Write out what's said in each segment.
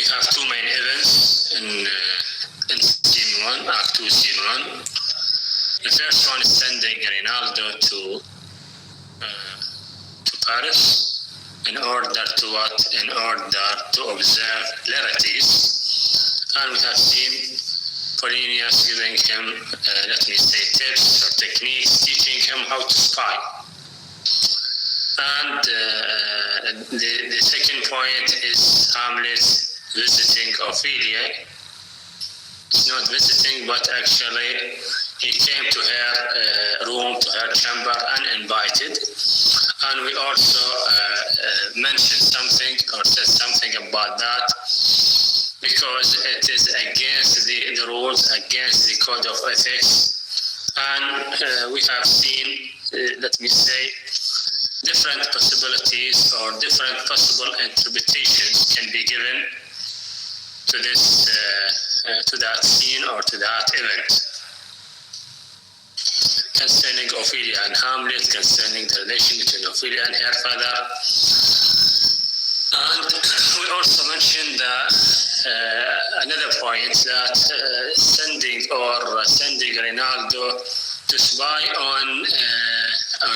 have two main events in scene 1, Act 2, scene 1. The first one is sending Ronaldo to Paris in order to observe Laertes, and we have seen Polonius giving him, tips or techniques, teaching him how to spy. And the second point is Hamlet visiting Ophelia. It's not visiting, but actually he came to her room, to her chamber, uninvited. And we also mentioned something or said something about that, because it is against the rules, against the code of ethics. And we have seen, different possibilities or different possible interpretations can be given to this, to that scene or to that event. Concerning Ophelia and Hamlet, concerning the relation between Ophelia and her father. And we also mentioned another point, that sending Ronaldo to spy on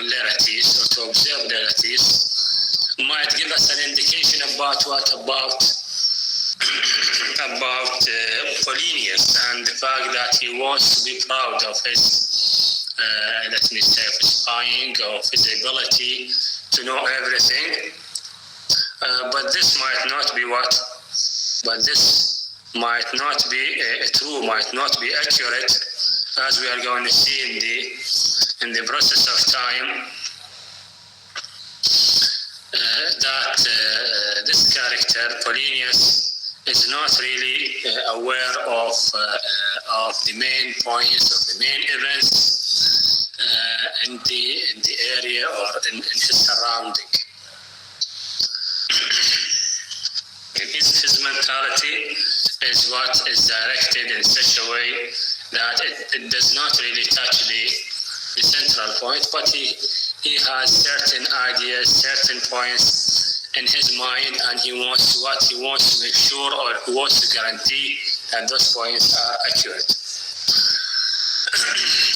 Laertes or to observe Laertes might give us an indication about Polonius and the fact that he wants to be proud of his spying, of his ability to know everything. But this might not be true, might not be accurate, as we are going to see in the process of time, that this character, Polonius, is not really aware of the main points, of the main events in the area or in his surrounding. His mentality is what is directed in such a way that it does not really touch the central point, but he has certain ideas, certain points in his mind, and he wants to make sure, or he wants to guarantee that those points are accurate.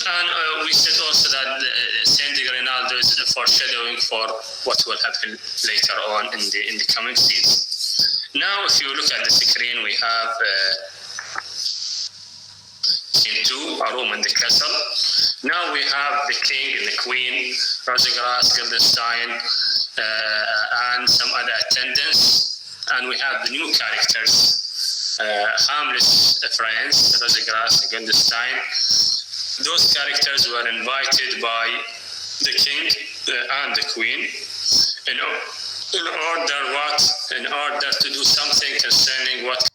And we said also that sending Ronaldo is a foreshadowing for what will happen later on in the coming scenes. Now, if you look at the screen, we have scene 2, a room in the castle. Now we have the king and the queen, Rosegras, Guildenstein, and some other attendants. And we have the new characters, Hamlet's friends, Rosegras and Guildenstein. Those characters were invited by the king and the queen in order to do something concerning what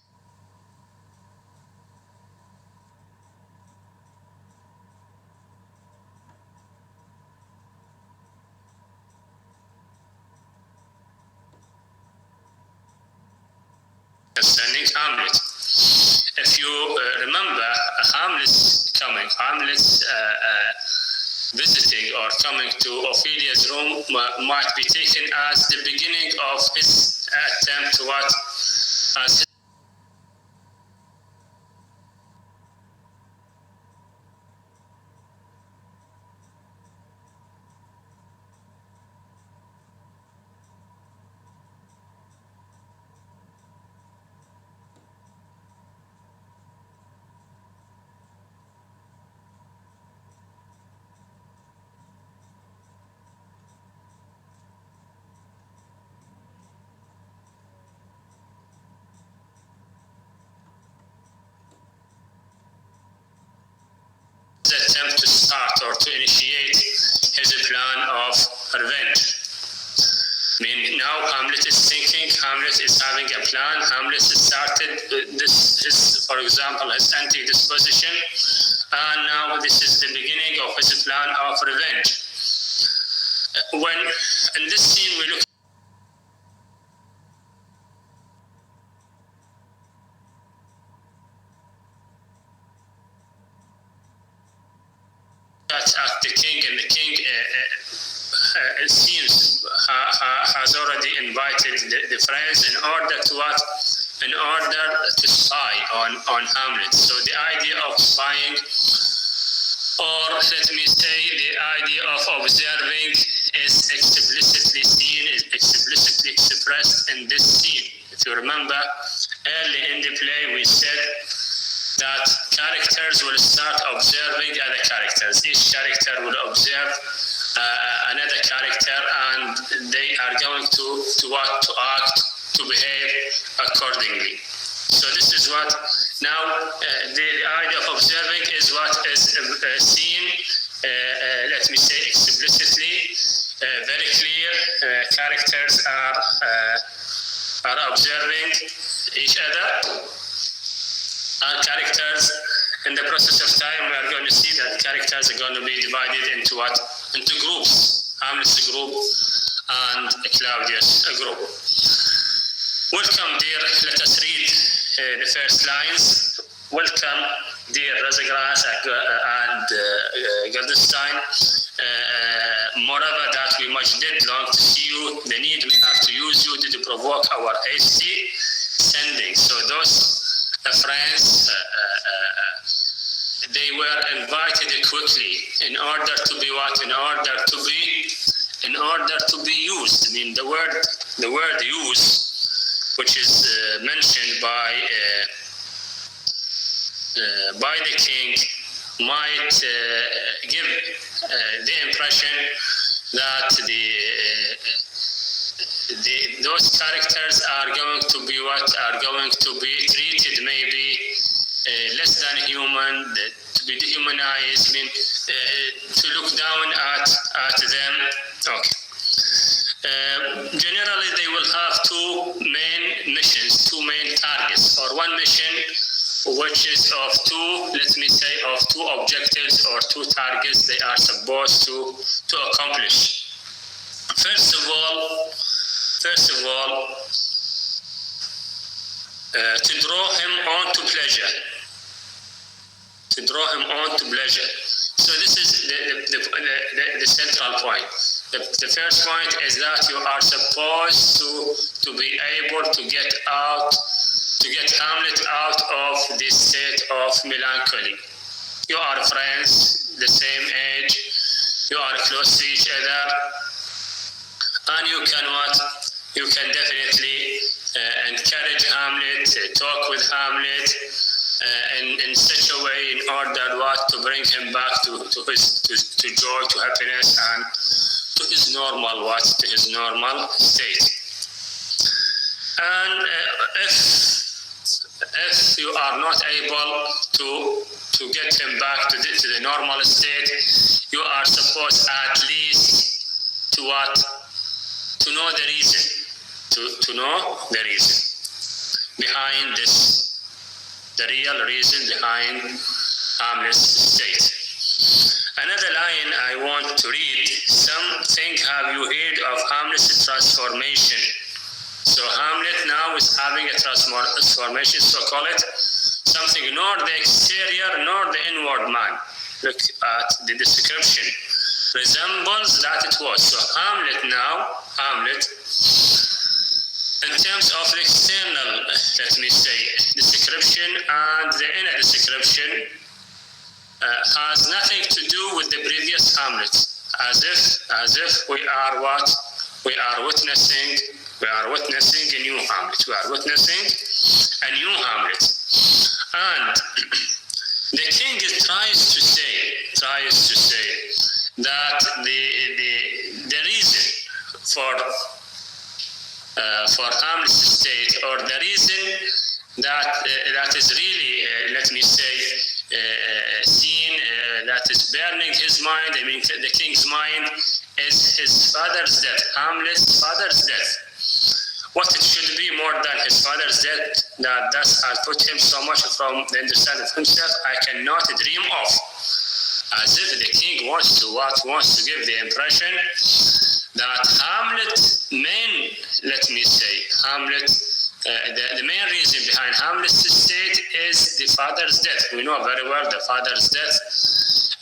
concerning Hamlet. If you remember, Hamlet's visiting or coming to Ophelia's room might be taken as the beginning of his attempt as attempt to start or to initiate his plan of revenge. I mean, now Hamlet is thinking, Hamlet is having a plan. Hamlet has started for example, his anti-disposition, and now this is the beginning of his plan of revenge. When in this scene we look at the king, and the king it seems has already invited the friends in order to in order to spy on Hamlet. So the idea of spying, or let me say the idea of observing, is explicitly seen, is explicitly expressed in this scene. If you remember, early in the play we said that characters will start observing other characters. Each character will observe another character, and they are going to act, to behave accordingly. So this is what now the idea of observing is what is seen, let me say explicitly, very clear. Characters are observing each other, and characters, in the process of time, we are going to see that characters are going to be divided into what? Into groups. Hamlet's group and Claudius' group. Welcome, dear. Let us read the first lines. Welcome, dear Razagras and Guildenstern. Moreover, that we much did long to see you, the need we have to use you to provoke our hasty sending. So those friends, they were invited quickly in order to be what? In order to be used. I mean, the word use, which is mentioned by the king, might give the impression that those characters are going to be what? Are going to be treated maybe less than human, to be dehumanized, I mean, to look down at them. Okay. Generally, they will have two main missions, two main targets, or one mission which is of two, let me say, of two objectives or two targets they are supposed to accomplish. First of all, to draw him on to pleasure. To draw him on to pleasure. So this is the central point. The first point is that you are supposed to be able to get Hamlet out of this state of melancholy. You are friends, the same age, you are close to each other, and you can definitely encourage Hamlet, talk with Hamlet in such a way in order to bring him back to joy, to happiness, and to his normal state. And if you are not able to get him back to the normal state, you are supposed at least to know the reason, to know the reason behind this, the real reason behind Hamlet's state. Another line I want to read. Something have you heard of Hamlet's transformation? So Hamlet now is having a transformation, so call it something nor the exterior nor the inward man. Look at the description. Resembles that it was. So Hamlet, in terms of the external, let me say, description and the inner description, has nothing to do with the previous Hamlet. As if we are what? We are witnessing a new Hamlet. We are witnessing a new Hamlet. And the king tries to say that the reason for Hamlet's state, or the reason that is really, let me say, seen, that is burning his mind, I mean the king's mind, is his father's death, Hamlet's father's death. What it should be more than his father's death, that thus has put him so much from the understanding of himself, I cannot dream of. As if the king wants to give the impression that Hamlet, the main reason behind Hamlet's state is the father's death. We know very well the father's death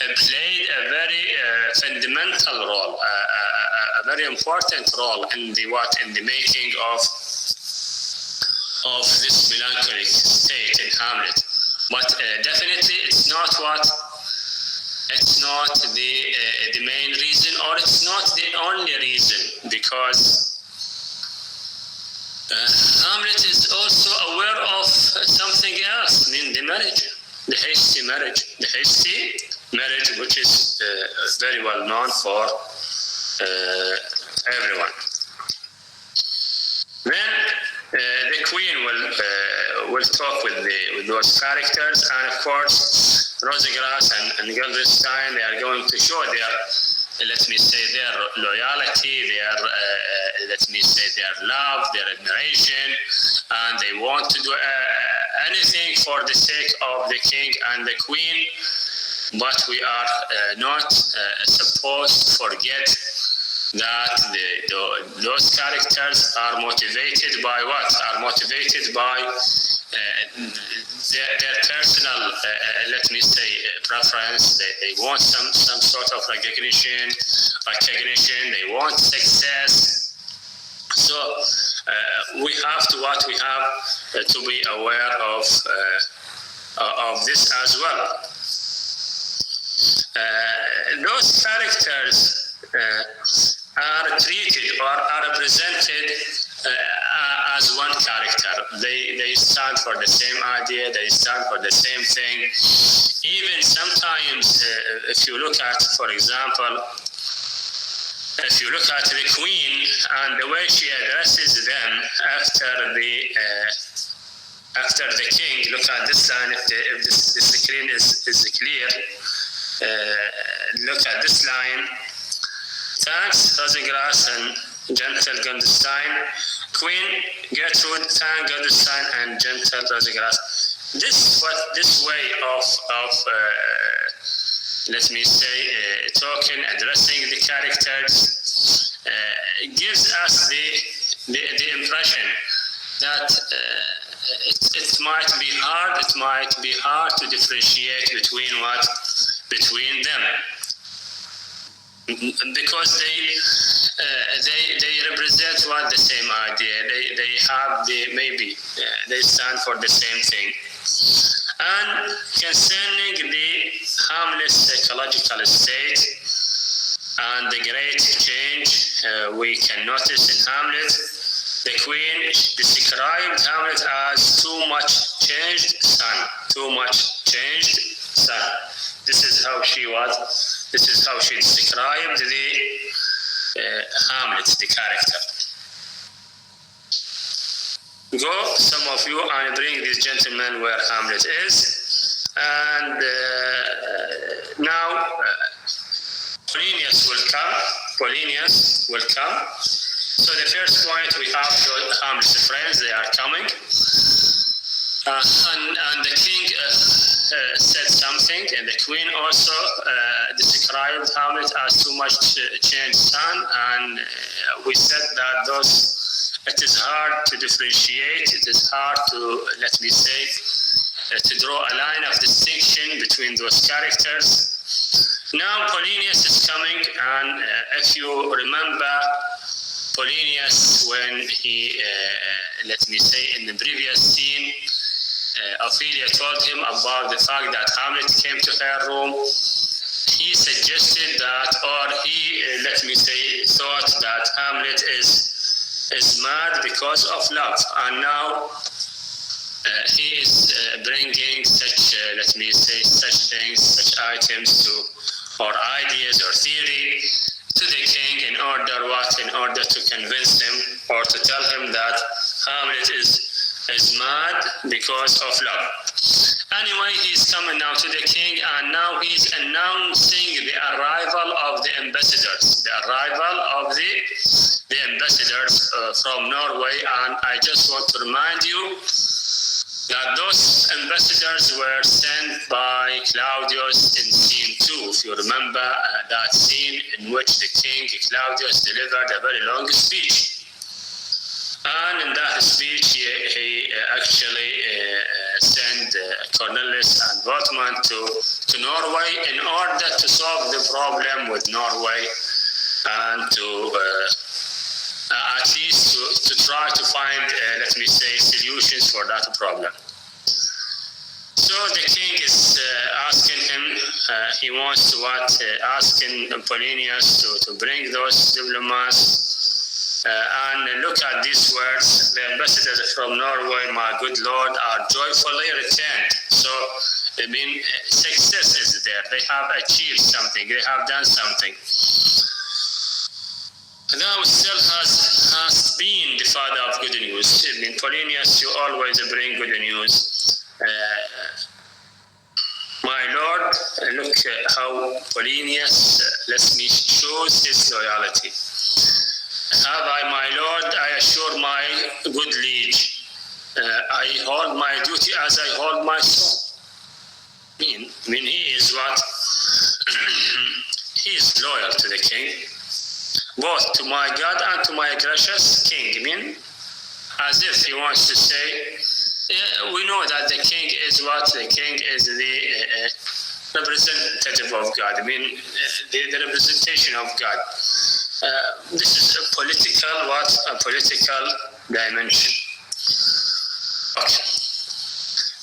played a very fundamental role, a very important role in the making of this melancholic state in Hamlet. But definitely it's not the main reason, or it's not the only reason, because Hamlet is also aware of something else, I mean the marriage, the hasty marriage, which is very well known for everyone. Then the queen will talk with those characters, and of course Rosegras and Guildenstern, they are going to show their, let me say, their loyalty, their their love, their admiration, and they want to do anything for the sake of the king and the queen. But we are not supposed to forget that those characters are motivated by what? Are motivated by their personal, let me say, preference. They want some sort of recognition. They want success. So we have to be aware of this as well. Those characters are treated or are represented as one character. They stand for the same idea, they stand for the same thing. Even sometimes, if you look at, for example, if you look at the queen and the way she addresses them after the king, look at this line, if the screen is clear, look at this line. Thanks, Rosegras and gentle Guildenstern. Queen Gertrude, thank Guildenstern and gentle Rosegras. This way of let me say, talking, addressing the characters, gives us the impression that it might be hard to differentiate between them, because they represent the same idea. They have they stand for the same thing. And concerning the Hamlet's psychological state and the great change we can notice in Hamlet, the queen described Hamlet as too much changed son. This is how she described the Hamlet, the character. Go, some of you, and bring these gentlemen where Hamlet is. And now Polonius will come. So the first point, we have Hamlet's friends, they are coming. And the king said something, and the queen also described Hamlet as too much changed son. And we said that it is hard to differentiate, it is hard to, let me say, to draw a line of distinction between those characters. Now Polonius is coming, and if you remember Polonius, when he, let me say, in the previous scene, Ophelia told him about the fact that Hamlet came to her room. He suggested that, or he, let me say, thought that Hamlet is mad because of love, and now he is bringing such, let me say, such things, such items or ideas or theory to the king in order to convince him or to tell him that Hamlet is mad because of love. Anyway, he's coming now to the king, and now he's announcing the arrival of the ambassadors, from Norway. And I just want to remind you that those ambassadors were sent by Claudius in scene 2. If you remember that scene in which the king Claudius delivered a very long speech. And in that speech, he actually sent Cornelius and Voltman to Norway in order to solve the problem with Norway, and to at least to try to find, let me say, solutions a problem. So the king is asking him, he wants to asking Polonius to bring those diplomats, and look at these words. The ambassadors from Norway, my good Lord, are joyfully returned. So, I mean, success is there. They have achieved something. They have done something. Thou still has been the father of good news. I mean, Polonius, you always bring good news. My Lord, look how Polonius shows his loyalty. Have I, my Lord, I assure my good liege, I hold my duty as I hold my soul. I mean, he is what? He is loyal to the king, both to my God and to my gracious king. I mean, as if he wants to say, we know that the king is what? The king is the representative of God. I mean, the representation of God. This is a political what? A political dimension. Okay.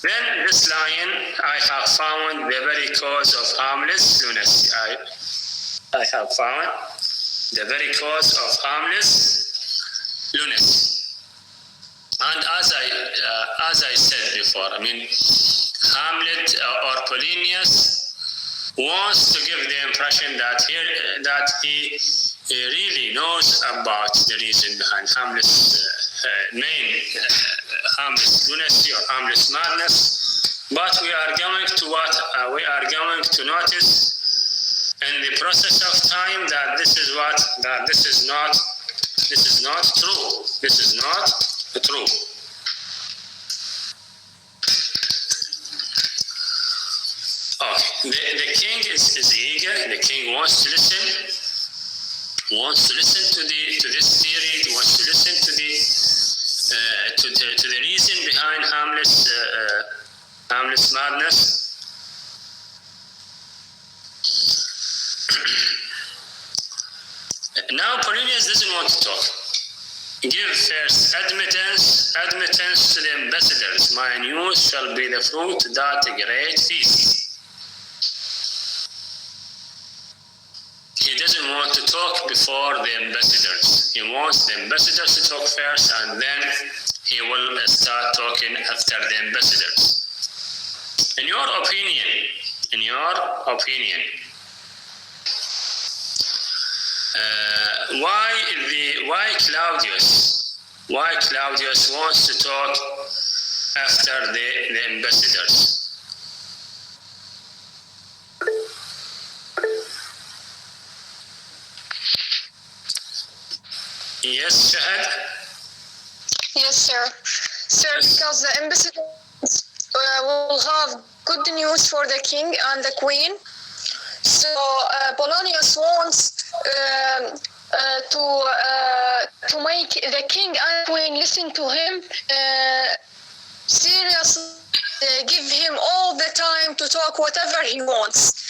Then this line, I have found the very cause of harmless lunacy. I have found the very cause of harmless lunacy. And as I said before, I mean, Hamlet or Polonius wants to give the impression that he really knows about the reason behind Hamlet's name, Hamlet's lunacy or Hamlet's madness. But we are going to we are going to notice in the process of time that this is not true. This is not true. Okay. The king is eager. The king wants to listen. Wants to listen to this theory. Wants to listen to the reason behind Hamlet's madness. Now Polonius doesn't want to talk. Give first admittance to the ambassadors. My news shall be the fruit that great feast. He doesn't want to talk before the ambassadors. He wants the ambassadors to talk first, and then he will start talking after the ambassadors. In your opinion, why Claudius wants to talk after the ambassadors? Yes, Shahad? Yes, sir. Sir, yes. Because the ambassadors will have good news for the king and the queen. So Polonius wants to make the king and queen listen to him seriously, give him all the time to talk whatever he wants.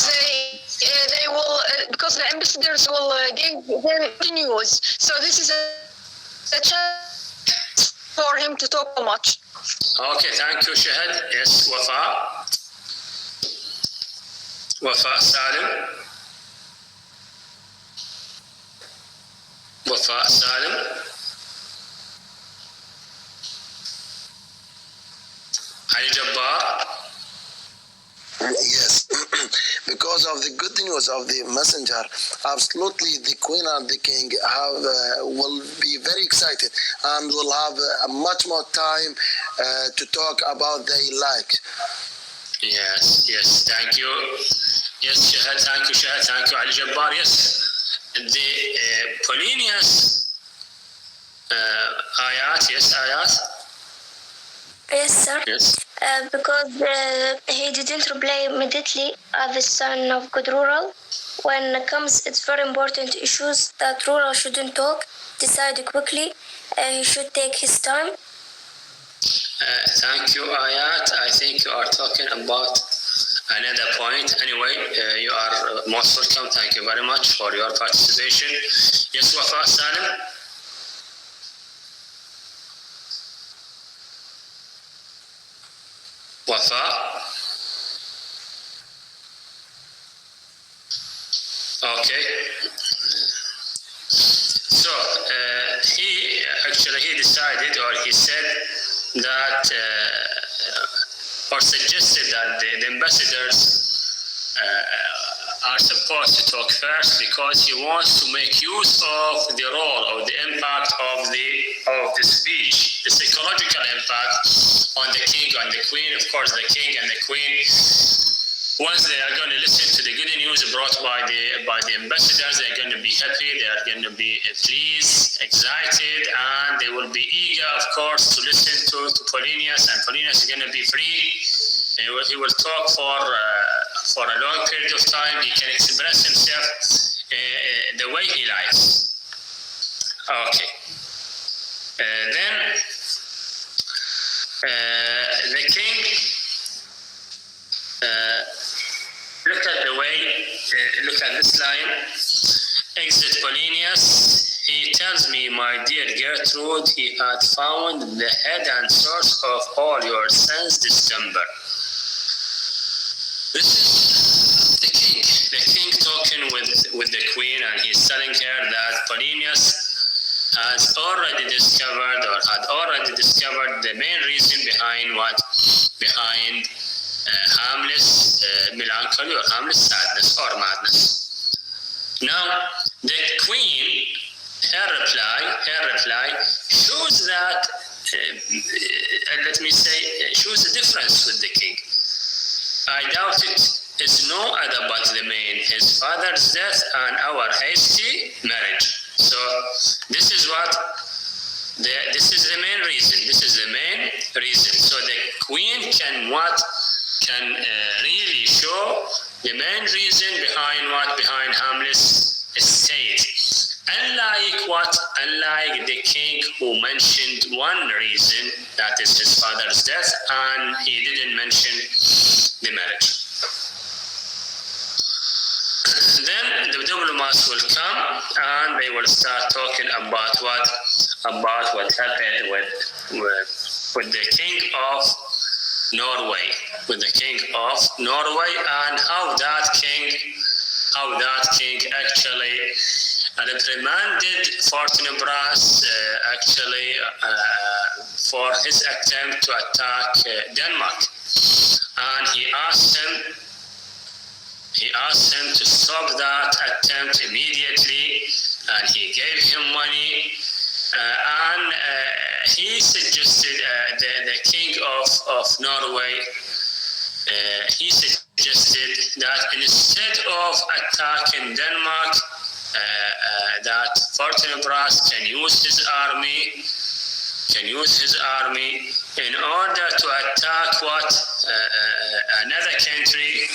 They will, because the ambassadors will give him the news. So this is a chance for him to talk much. Okay, thank you, Shahad. Yes, Wafa Salim. Wafa Salim. Ali Jabbar. Yes, because of the good news of the messenger, absolutely the queen and the king will be very excited and will have much more time to talk about their like. Yes, thank you. Yes, Shahad, thank you, Shahad, thank you, Ali Jabbar. Yes, the Polonius ayat. Yes, sir. Yes. Because he didn't reply immediately as the son of good rural. When it comes, it's very important issues that rural shouldn't talk, decide quickly. He should take his time. Thank you, Ayat. I think you are talking about another point. Anyway, you are most welcome. Thank you very much for your participation. Yes, Wafa Salim. Wafa. Okay. So he decided, or he said that, or suggested that the ambassadors are supposed to talk first, because he wants to make use of the role or the impact of the speech, the psychological impact on the king and the queen. Of course, the king and the queen, once they are going to listen to the good news brought by the ambassadors, they are going to be happy, they are going to be pleased, excited, and they will be eager, of course, to listen to Polonius, and Polonius is going to be free. He will talk for a long period of time. He can express himself the way he likes. Okay. Then the king, look at the way, look at this line. Exit Polonius. He tells me, my dear Gertrude, he had found the head and source of all your sins December. This is the king talking with the queen, and he's telling her that Polonius had already discovered the main reason behind Hamlet's melancholy, or Hamlet's sadness or madness. Now, the queen, her reply shows that, shows the difference with the king. I doubt it is no other but the main, his father's death and our hasty marriage. So this is the main reason. So the queen can really show the main reason behind Hamlet's estate. Unlike the king, who mentioned one reason, that is his father's death, and he didn't mention the marriage. Then the diplomats will come, and they will start talking about what happened with the king of Norway, and how that king actually reprimanded Fortinbras for his attempt to attack Denmark, and he asked him to stop that attempt immediately, and he gave him money, and he suggested, the king of Norway, he suggested that instead of attacking Denmark, that Fortinbras can use his army in order to attack another country,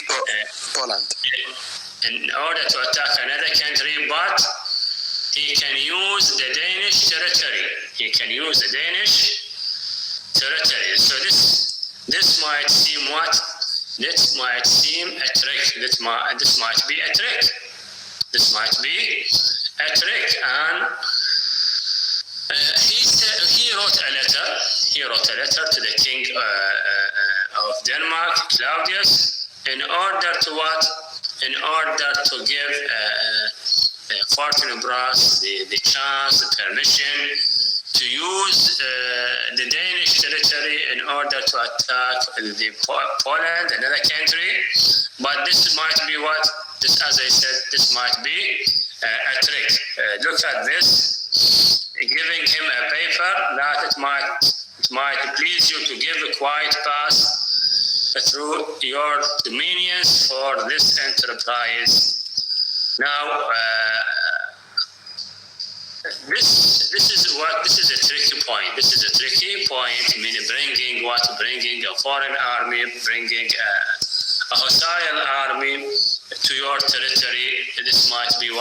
Poland. In order to attack another country, but he can use the Danish territory. So this might seem what? This might seem a trick. This might be a trick. And he wrote a letter to the king of Denmark, Claudius, in order to give Fortinbras the chance, the permission to use the Danish territory in order to attack Poland, another country. But this might be as I said, this might be a trick. Look at this, giving him a paper that it might please you to give a quiet pass through your dominions for this enterprise. Now, this is a tricky point. Meaning bringing a foreign army, bringing a hostile army to your territory. This might be a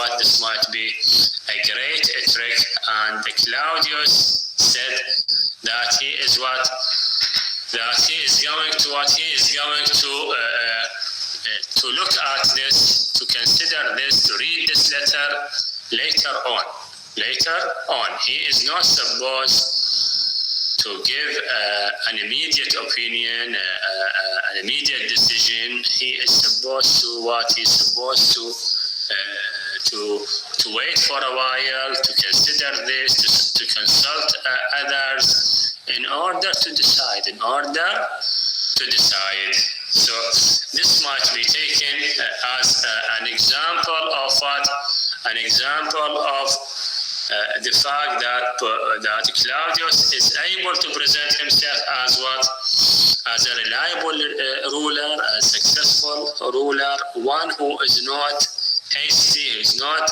great trick. And Claudius said that he is going to look at this, to consider this, to read this letter later on. He is not supposed give an immediate opinion, an immediate decision. He is supposed to what? He's supposed to wait for a while, to consider this, to consult others in order to decide. So this might be taken as an example of what? An example of the fact that Claudius is able to present himself as what? As a reliable ruler, a successful ruler, one who is not hasty, who is not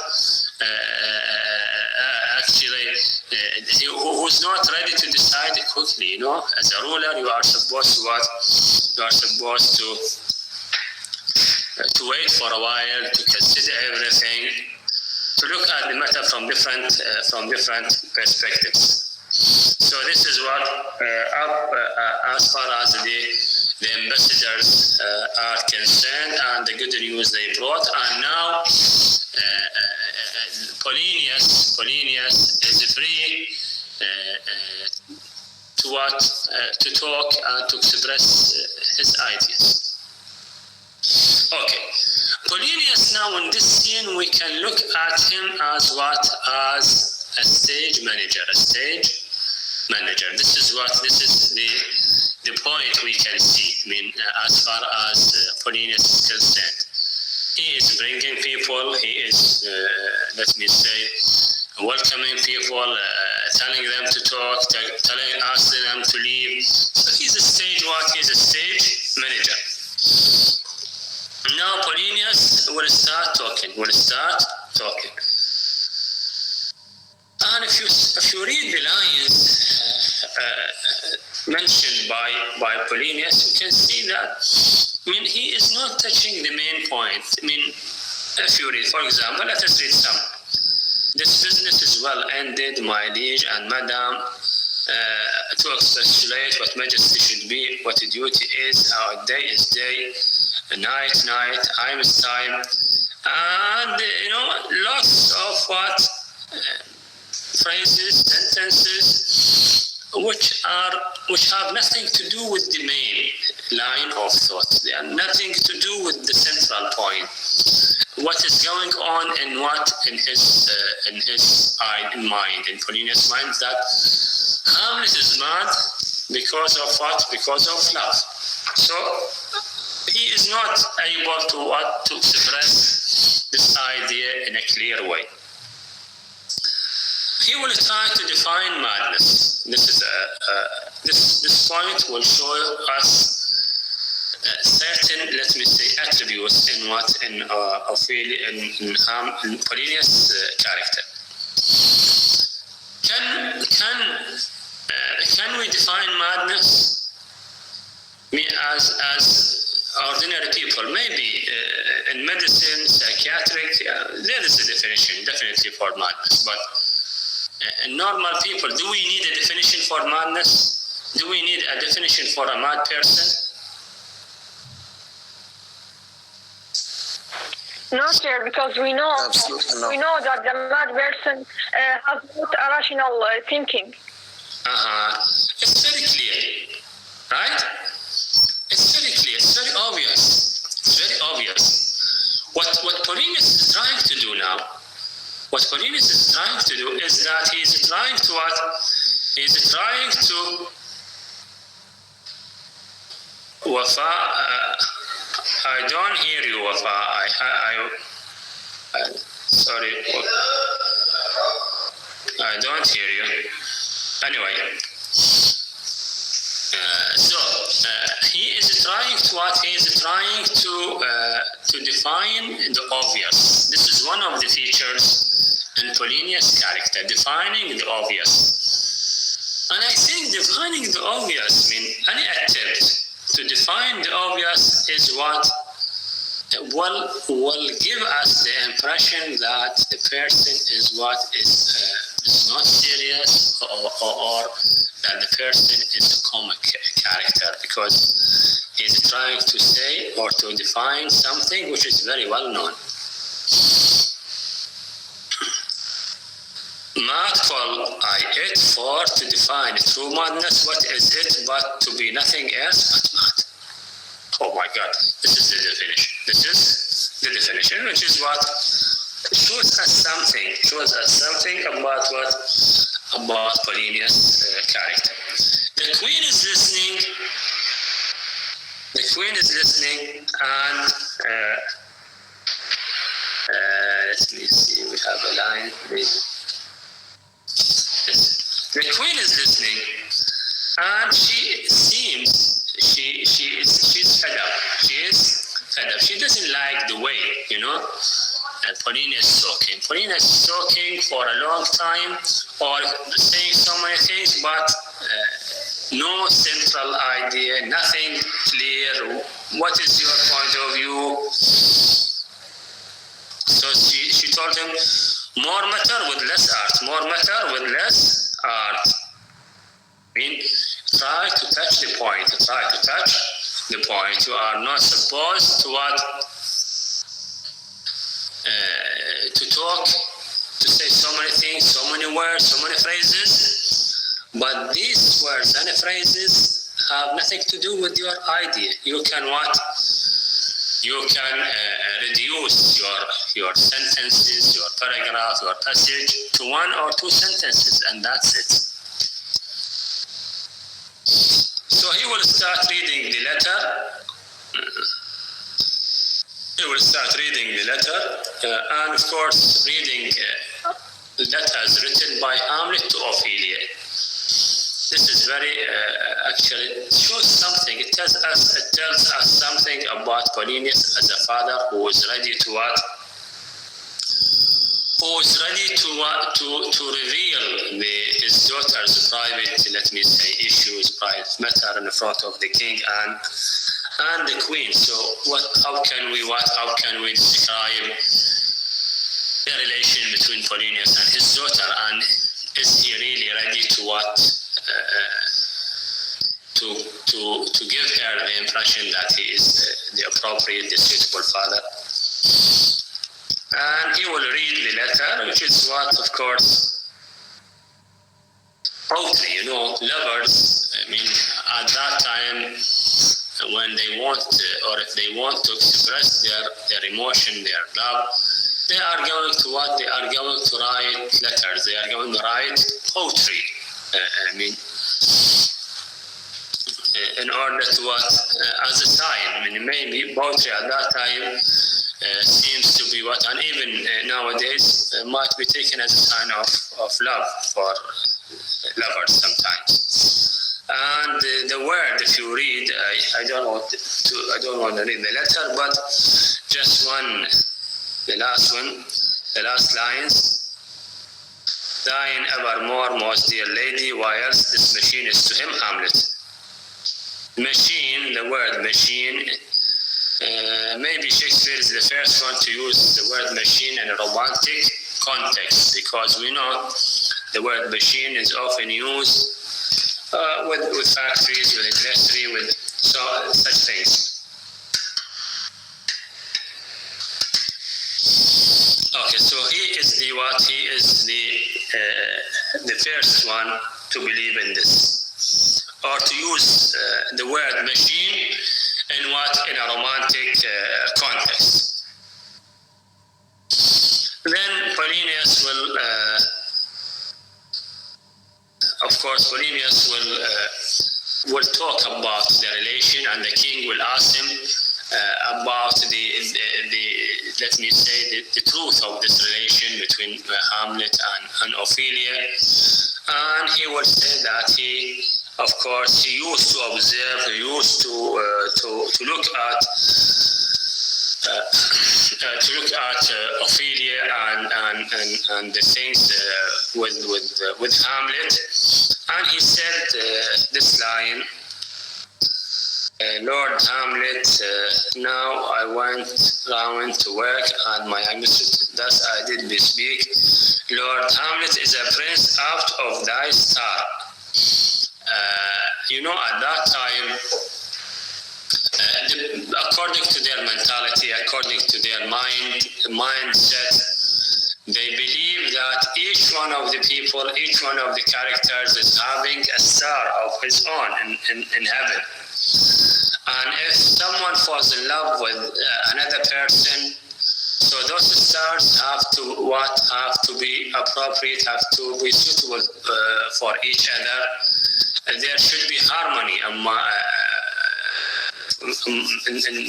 who's not ready to decide quickly. You know, as a ruler, you are supposed to what? You are supposed to wait for a while, to consider everything, to look at the matter from different perspectives. So this is what, as far as the ambassadors are concerned, and the good news they brought. And now Polonius is free to talk and to express his ideas. Okay, Polonius now in this scene, we can look at him as what? As a stage manager. This is the point we can see. I mean, as far as Polonius is concerned, he is bringing people. He is, let me say, welcoming people, telling them to talk, asking them to leave. So he's a stage what? He's a stage manager. Now Polonius will start talking. And if you read the lines mentioned by Polonius, you can see that, I mean, he is not touching the main point. I mean, if you read, for example, let us read some. This business is well ended, my liege and madam, to expostulate what majesty should be, what duty is, our day is day, night, time is time, and lots of what phrases, sentences, which have nothing to do with the main line of thought. They have nothing to do with the central point. What is going on in his mind, in Polonius' mind, that Hamlet is mad because of what? Because of love. So he is not able to express this idea in a clear way. He will try to define madness. This point will show us certain, let me say, attributes in Polonius' character. Can we define madness as ordinary people? Maybe in medicine, psychiatric, there is a definition definitely for madness, but normal people, do we need a definition for madness? Do we need a definition for a mad person? No, sir, because we know that the mad person has not a rational thinking. It's very clear, right? It's very clear. It's very obvious. What Polonius is trying to do now. What Polonius is trying to do is that he's trying to what? He's trying to Wafa. I don't hear you, Wafa. Sorry. I don't hear you. Anyway. He is trying to what? He is trying to define the obvious. This is one of the features in Polonius' character, defining the obvious. And I think defining the obvious, any attempt to define the obvious is what will give us the impression that the person is not serious, or that the person is a comic character, because he's trying to say or to define something which is very well known. Mad call I it for to define true madness. What is it but to be nothing else but mad? Oh my God, this is the definition. This is the definition, which is what shows us something about what? About Polonius' character. The queen is listening, and let me see, we have a line. The queen is listening, and she seems she's fed up. She doesn't like the way, Polonius is talking. Polonius is talking for a long time, or saying so many things, but no central idea, nothing clear. What is your point of view? So she told him, more matter with less art. More matter with less art. I mean, try to touch the point. You are not supposed to what? To talk, to say so many things, so many words, so many phrases. But these words and phrases have nothing to do with your idea. You can what? You can reduce your sentences, your paragraph, your passage to 1 or 2 sentences, and that's it. So he will start reading the letter. And of course, reading letters written by Hamlet to Ophelia. This is very actually shows something. It tells us something about Polonius as a father who is ready to what? Who is ready to reveal his daughter's private, let me say, issues, private matter in front of the king and the queen. So how can we describe the relation between Polonius and his daughter, and is he really ready to what? To give her the impression that he is the appropriate, the suitable father. And he will read the letter, which is what, of course, poetry, lovers. I mean, at that time, when they want, or if they want to express their emotion, their love, they are going to what? They are going to write letters. They are going to write poetry. In order to what? As a sign. Maybe poetry at that time seems to be what, and even nowadays might be taken as a sign of love for lovers sometimes. And the word, if you read, I don't want to read the letter, but just the last lines. Thine evermore, most dear lady, whilst this machine is to him Hamlet. Machine, the word machine, maybe Shakespeare is the first one to use the word machine in a romantic context, because we know the word machine is often used with factories, with industry, with such things. Okay, so he is the first one to believe in this, or to use the word machine in a romantic context. Then Polonius will talk about the relation, and the king will ask him about let me say, the truth of this relation between Hamlet and Ophelia. And he will say that he used to observe, he used to look at Ophelia and the things with Hamlet, and he said this line. Lord Hamlet, now I went round to work, and my mistress, thus I did bespeak. Lord Hamlet is a prince out of thy star. At that time, according to their mentality, according to their mindset, they believe that each one of the people, each one of the characters is having a star of his own in heaven. And if someone falls in love with another person, so those stars have to be appropriate, have to be suitable for each other. There should be harmony in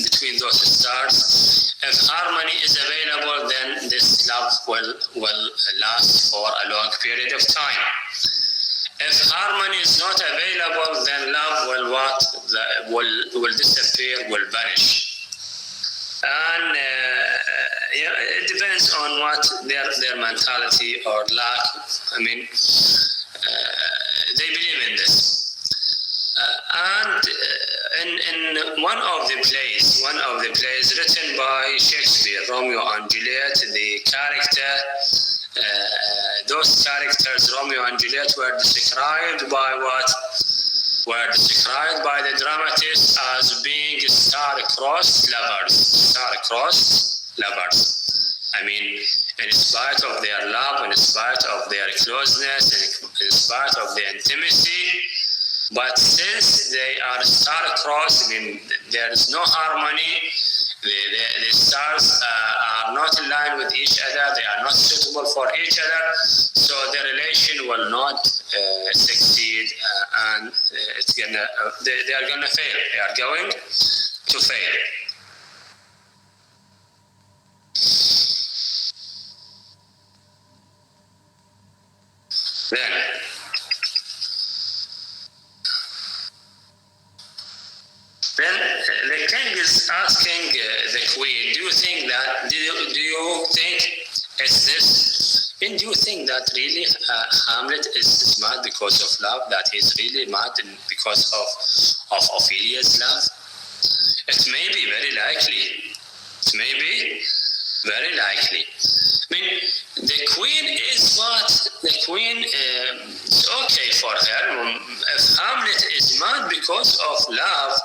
between those stars. If harmony is available, then this love will last for a long period of time. If harmony is not available, then love will disappear, will vanish. And it depends on what their mentality or lack. I mean, they believe in this. And in one of the plays written by Shakespeare, Romeo and Juliet, the character, those characters, Romeo and Juliet, were described by what? Were described by the dramatist as being star-crossed lovers. I mean, in spite of their love, in spite of their closeness, in spite of their intimacy, but since they are star-crossed, I mean, there is no harmony. The stars are not aligned with each other. They are not suitable for each other. So the relation will not succeed, and they are gonna fail. They are going to fail. Then the king is asking the queen, do you think it's this? And do you think that really Hamlet is mad because of love, that he's really mad because of Ophelia's love? It may be very likely. It may be very likely. I mean, the queen is what? The queen, it's okay for her. If Hamlet is mad because of love,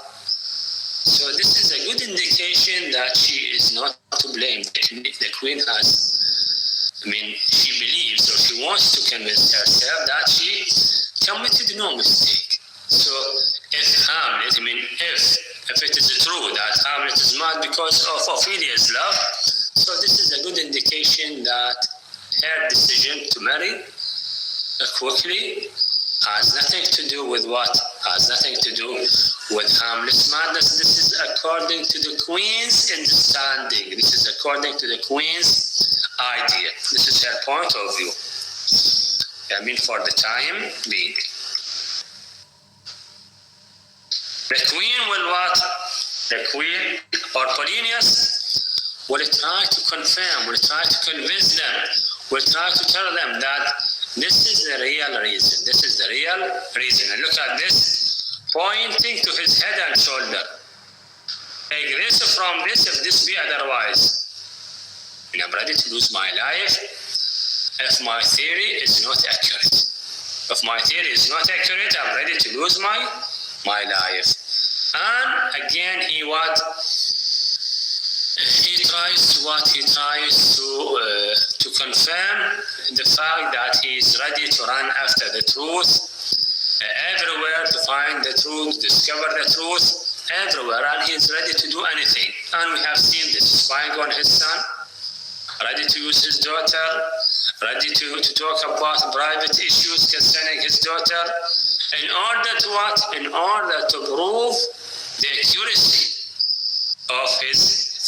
so this is a good indication that she is not to blame. The queen has, I mean, she believes, or she wants to convince herself that she committed no mistake. So if Hamlet, I mean, if it is true that Hamlet is mad because of Ophelia's love, so this is a good indication that her decision to marry quickly has nothing to do with what? Has nothing to do with Hamlet's madness. This is according to the queen's understanding. This is according to the queen's idea. This is her point of view. I mean, for the time being. The queen will what? The queen or Polonius will try to confirm, will try to convince them, will try to tell them that this is the real reason. This is the real reason. And look at this, pointing to his head and shoulder. Take this from this if this be otherwise. And I'm ready to lose my life if my theory is not accurate. If my theory is not accurate, I'm ready to lose my life. And again, he tries to confirm the fact that he is ready to run after the truth everywhere, to find the truth, discover the truth everywhere, and he is ready to do anything. And we have seen this, spying on his son, ready to use his daughter, ready to talk about private issues concerning his daughter, in order to what? In order to prove the accuracy of his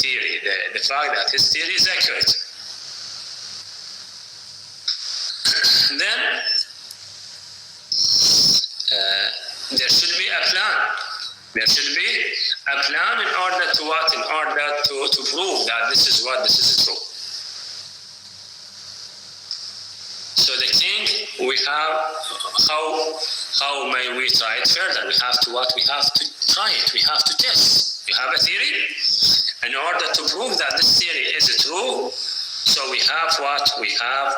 theory, the fact that his theory is accurate. Then there should be a plan. There should be a plan in order to what? In order to prove that this is true. So the king, we have, how may we try it further? We have to what? We have to try it. We have to test. You have a theory. In order to prove that this theory is true, so we have what? We have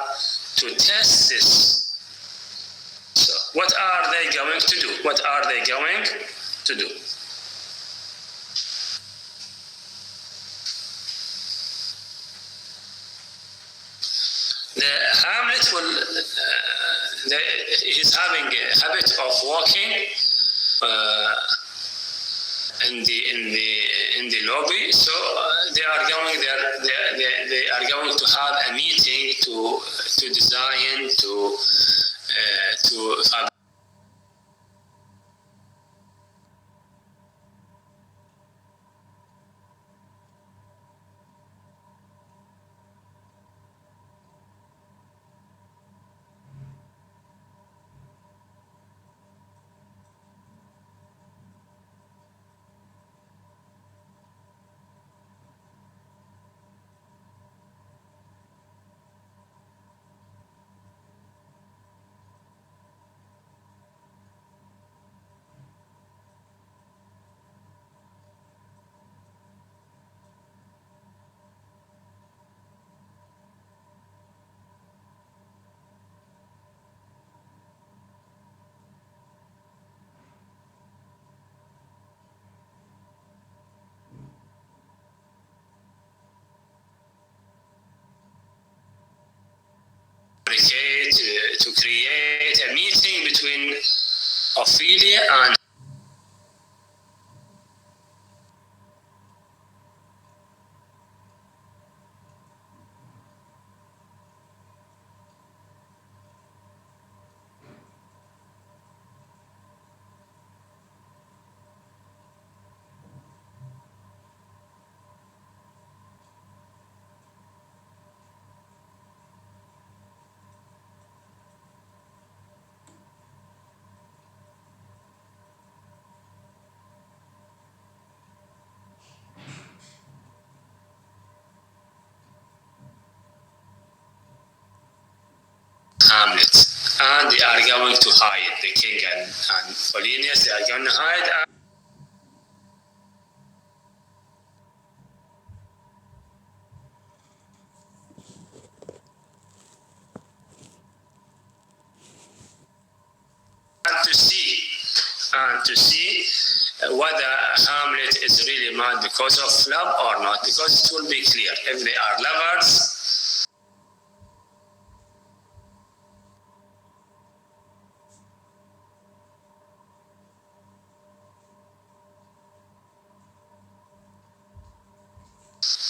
to test this. So what are they going to do? What are they going to do? Hamlet he's having a habit of walking in the lobby, so they are going there. They are going to have a meeting to design to create a meeting between Ophelia and Hamlet, and they are going to hide, the king and Polonius, they are going to hide. And to see whether Hamlet is really mad because of love or not, because it will be clear if they are lovers.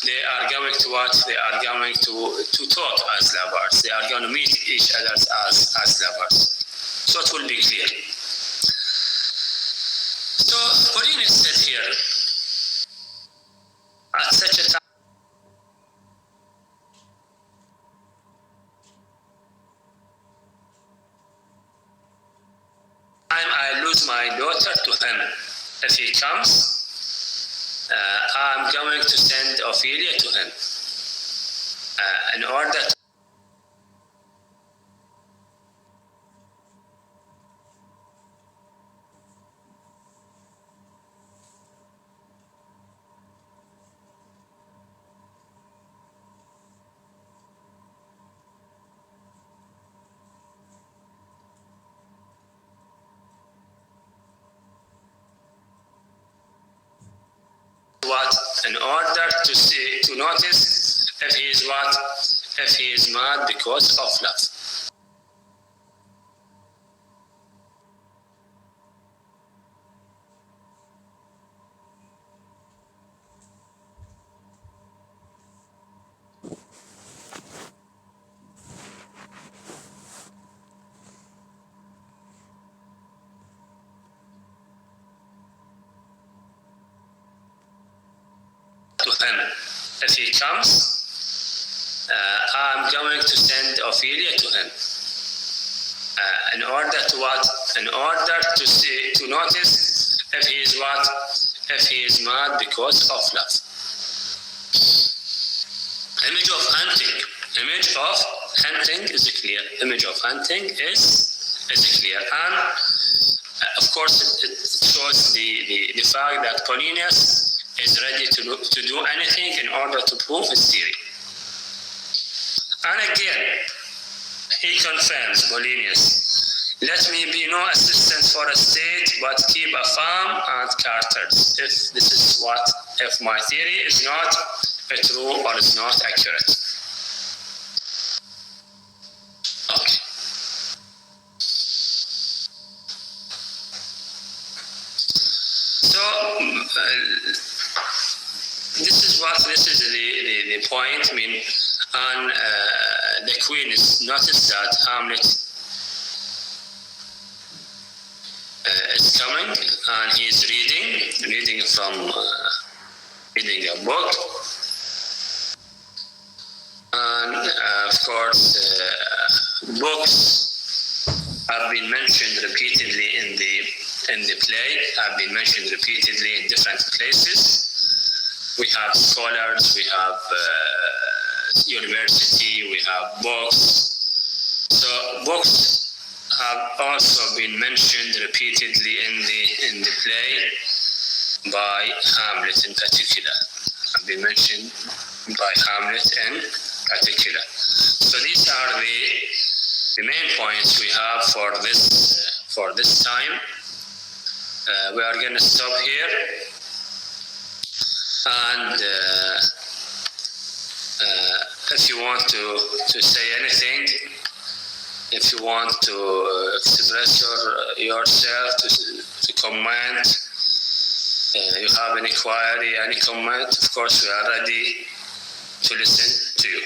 They are going to what? They are going to talk as lovers. They are going to meet each other as lovers. So it will be clear. So Polonius said here, at such a time, I lose my daughter to him. If he comes, I'm going to send Ophelia to him in order to in order to notice if he is mad because of love. To him. If he comes, I'm going to send Ophelia to him in order to what? In order to notice if he is mad because of love. Image of hunting. Image of hunting is clear. Image of hunting is clear, and of course it shows the fact that Polonius is ready to do anything in order to prove his theory. And again, he confirms, Polonius, let me be no assistant for a state, but keep a farm and carters, if my theory is not true or is not accurate. this is the point. I mean, and the Queen is noticed that Hamlet is coming, and he is reading a book, and of course, books have been mentioned repeatedly in the play. Have been mentioned repeatedly in different places. We have scholars, we have university, we have books. So books have also been mentioned repeatedly in the play by Hamlet in particular. Have been mentioned by Hamlet in particular. So these are the main points we have for this time. We are going to stop here, and if you want to say anything, if you want to express yourself, to comment, you have any query, any comment, of course we are ready to listen to you.